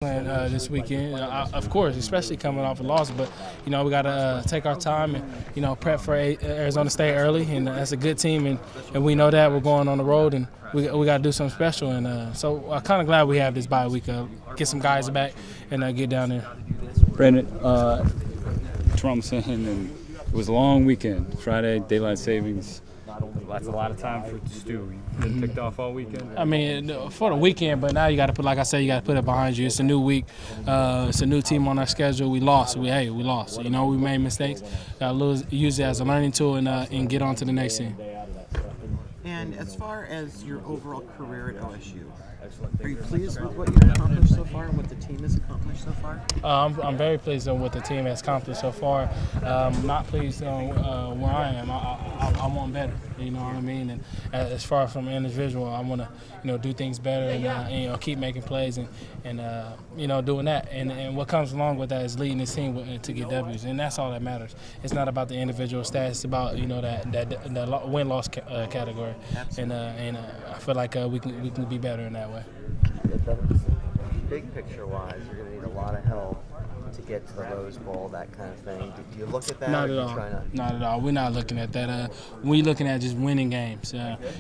This weekend, of course, especially coming off a loss. But we got to take our time and prep for Arizona State early, and that's a good team, and we know that we're going on the road, and we got to do something special. And so I'm kind of glad we have this bye week. Get some guys back and get down there. Brandin, Trump saying, and it was a long weekend. Friday, daylight savings. That's a lot of time for Stu. You've been picked off all weekend. I mean, for the weekend, but now you got to put, like I said, you got to put it behind you. It's a new week. It's a new team on our schedule. We lost. We lost. We made mistakes. Got to use it as a learning tool and get on to the next team. And as far as your overall career at OSU, are you pleased with what you've accomplished so far and what the team has accomplished so far? I'm very pleased with what the team has accomplished so far. I'm not pleased on where I am. I want better. You know what I mean? And as far as from an individual, I want to do things better and keep making plays and doing that. And what comes along with that is leading this team to get W's, and that's all that matters. It's not about the individual stats. It's about that win-loss category. And I feel like we can be better in that way. Big picture-wise, you're going to need a lot of help to get to the Rose Bowl, that kind of thing. Do you look at that? Not at all. Not at all. We're not looking at that. We're looking at just winning games.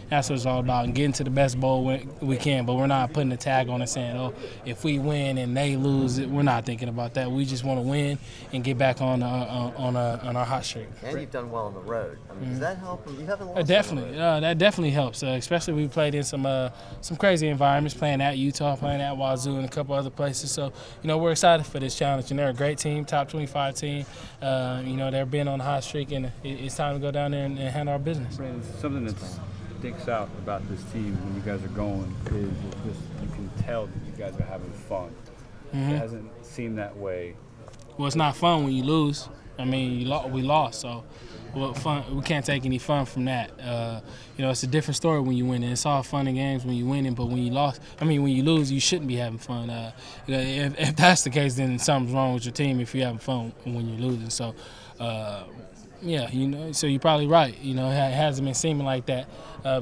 That's what it's all about, and getting to the best bowl we can. But we're not putting a tag on it saying, "Oh, if we win and they lose," we're not thinking about that. We just want to win and get back on our hot streak. And you've done well on the road. I mean, does that help? You haven't lost definitely. That definitely helps. Especially we played in some crazy environments, playing at Utah, playing at Wazoo, and a couple other places. So we're excited for this challenge. And they're a great team, top 25 team. They've been on a hot streak, and it's time to go down there and handle our business. Brandin, something that sticks out about this team when you guys are going is just you can tell that you guys are having fun. Mm-hmm. It hasn't seemed that way. Well, it's not fun when you lose. I mean, we lost, so fun. We can't take any fun from that. It's a different story when you win. It's all fun and games when you win, but when you lose, you shouldn't be having fun. If that's the case, then something's wrong with your team if you're having fun when you're losing. So, so you're probably right. It hasn't been seeming like that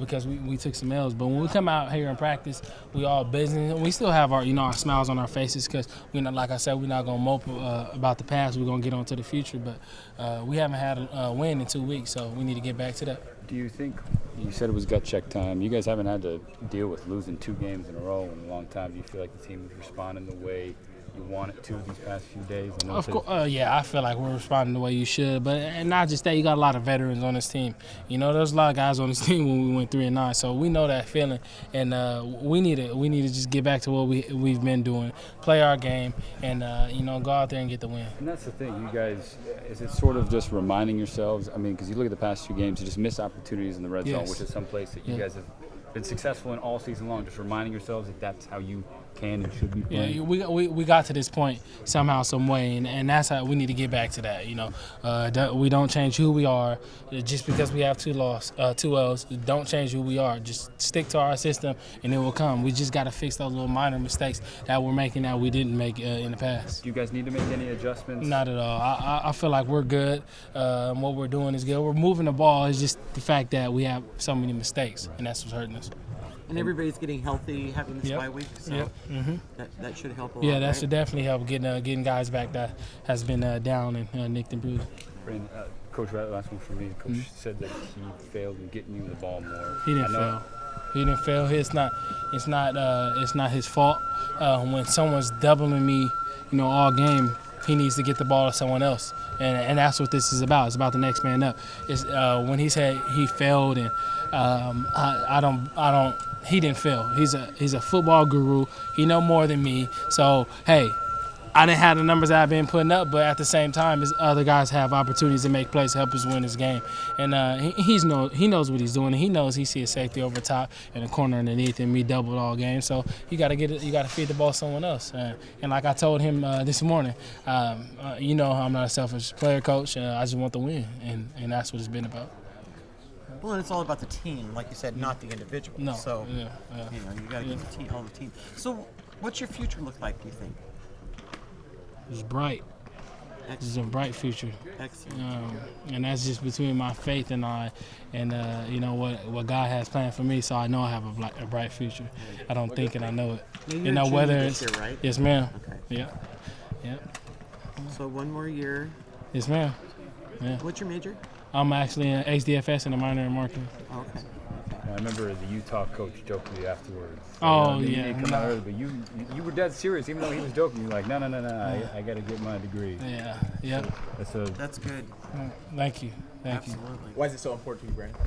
because we took some L's. But when we come out here and practice, we all business. We still have our smiles on our faces because like I said, we're not gonna mope about the past. We're gonna get on to the future. But we haven't had a win in 2 weeks, so we need to get back to that. Do you think you said it was gut check time? You guys haven't had to deal with losing 2 games in a row in a long time. Do you feel like the team is responding the way you want it to these past few days? Of course, I feel like we're responding the way you should, and not just that. You got a lot of veterans on this team. There's a lot of guys on this team when we went 3-9, so we know that feeling, and we need to just get back to what we've been doing, play our game, and go out there and get the win. And that's the thing, you guys. Is it sort of just reminding yourselves? I mean, because you look at the past few games, you just miss opportunities in the red zone, which is some place that you guys have been successful in all season long. Just reminding yourselves that that's how you can and should be playing. Yeah, we got to this point somehow, some way, and that's how we need to get back to that. We don't change who we are just because we have 2 L's. Don't change who we are. Just stick to our system, and it will come. We just got to fix those little minor mistakes that we're making that we didn't make in the past. Do you guys need to make any adjustments? Not at all. I feel like we're good. What we're doing is good. We're moving the ball. It's just the fact that we have so many mistakes, and that's what's hurting us. And everybody's getting healthy, having this bye week, so that should help a lot. Yeah, that should definitely help getting guys back that has been down and nicked and bruised. Brandin, Coach, last one for me. Coach said that he failed in getting you the ball more. He didn't fail. He didn't fail. It's not his fault. When someone's doubling me, all game, he needs to get the ball to someone else, and that's what this is about. It's about the next man up. It's when he said he failed, and I don't. He didn't fail. He's a football guru. He know more than me. So hey, I didn't have the numbers I've been putting up, but at the same time, his other guys have opportunities to make plays, help us win this game. And he knows what he's doing. He knows he sees a safety over top and a corner underneath, and me doubled all game. So you got to feed the ball to someone else. And like I told him this morning, I'm not a selfish player, coach. I just want the win, and that's what it's been about. Well, and it's all about the team, like you said, not the individual. No. So you got to get the team, all the team. So what's your future look like, do you think? It's bright. It's a bright future. Excellent. And that's just between my faith and I, and you know what God has planned for me. So I know I have a bright future. I don't think it, I know it. Now, You know whether it's year, right? yes, ma'am. Okay. Yeah. So one more year. Yes, ma'am. Yeah. What's your major? I'm actually in HDFS and a minor in marketing. Oh, okay. I remember the Utah coach joked with you afterwards. Oh, You yeah. come out early, but you were dead serious, even though he was joking. You're like, no, I got to get my degree. Yeah. Yep. That's good. Thank you. Absolutely. Why is it so important to you, Brandon?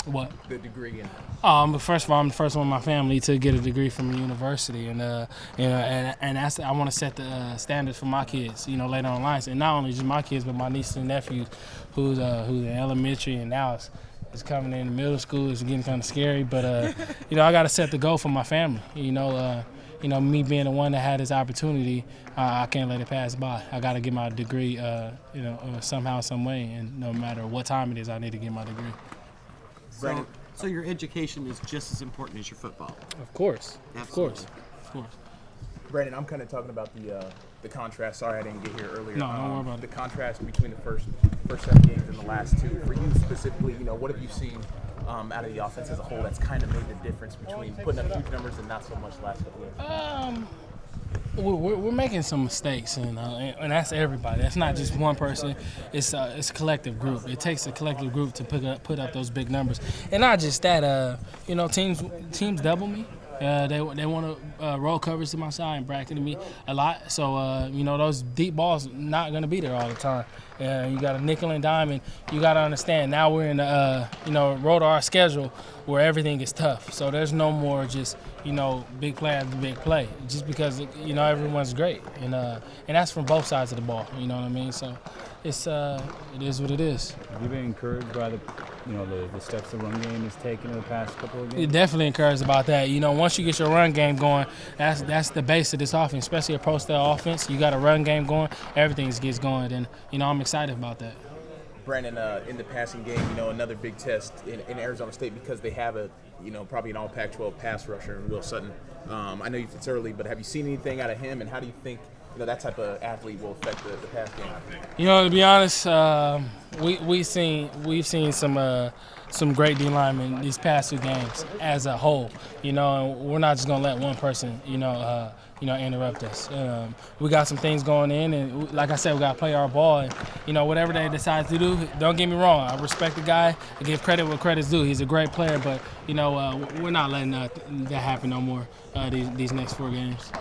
What? The degree and But first of all, I'm the first one in my family to get a degree from a university, and that's I want to set the standards for my kids, you know, later on in life, and not only just my kids, but my nieces and nephews, who's in elementary and now is coming in middle school. It's getting kind of scary, but you know, I got to set the goal for my family. You know, me being the one that had this opportunity, I can't let it pass by. I got to get my degree, somehow, some way, and no matter what time it is, I need to get my degree. So your education is just as important as your football. Of course. Absolutely. Of course. Brandon, I'm kind of talking about the contrast. Sorry, I didn't get here earlier. No, don't worry about the it. contrast between the first 7 games and the last 2. For you specifically, you know, what have you seen out of the offense as a whole that's kind of made the difference between putting up huge numbers and not so much last couple of games? We're making some mistakes, and that's everybody. That's not just one person. It's a collective group. It takes a collective group to put up those big numbers, and not just that. Teams double me. They want to roll coverage to my side and bracket me a lot. So those deep balls not going to be there all the time. You got a nickel and dime, and you got to understand now we're in the road to our schedule where everything is tough. So there's no more just big play after big play, just because everyone's great, and that's from both sides of the ball. You know what I mean? So it is what it is. Have you been encouraged by the steps the run game has taken in the past couple of games? You're definitely encouraged about that. Once you get your run game going, that's the base of this offense, especially a pro-style offense. You got a run game going, everything gets going, and I'm excited about that. Brandon, in the passing game, another big test in Arizona State because they have probably an all Pac-12 pass rusher in Will Sutton. I know it's early, but have you seen anything out of him, and how do you think that type of athlete will affect the pass game? To be honest, we've seen some great D linemen these past 2 games as a whole. And we're not just gonna let one person interrupt us. We got some things going in, and like I said, we got to play our ball. And whatever they decide to do, don't get me wrong. I respect the guy. I give credit where credit's due. He's a great player, but we're not letting that happen no more these next 4 games.